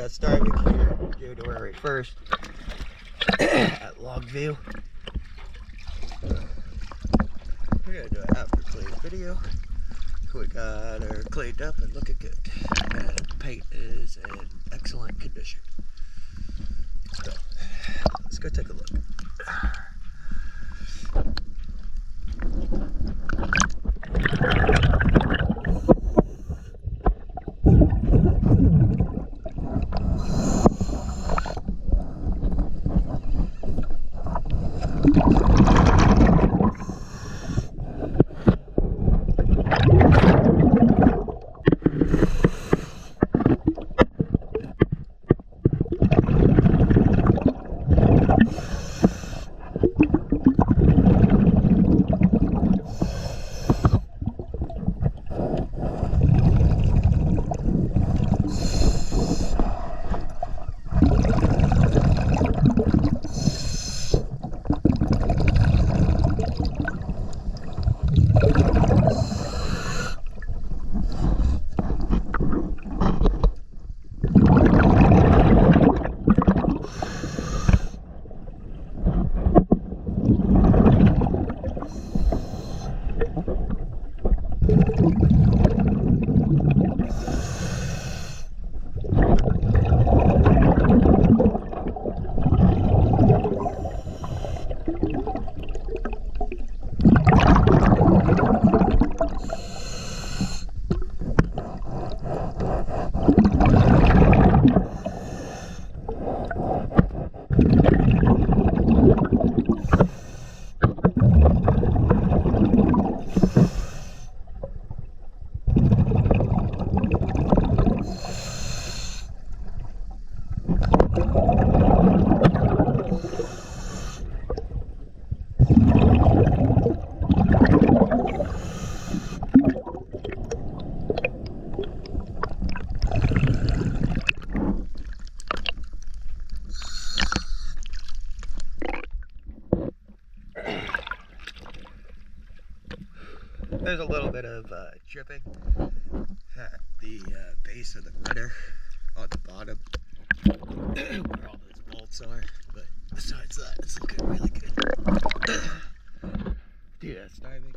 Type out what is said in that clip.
Starving here January 1st at Longview. We're going to do an after clean video. We got her cleaned up and looking good. And the paint is in excellent condition. So, let's go take a look. There's a little bit of dripping at the base of the rudder on the bottom where all those bolts are, but besides that, it's looking really good. Dude, that's diving.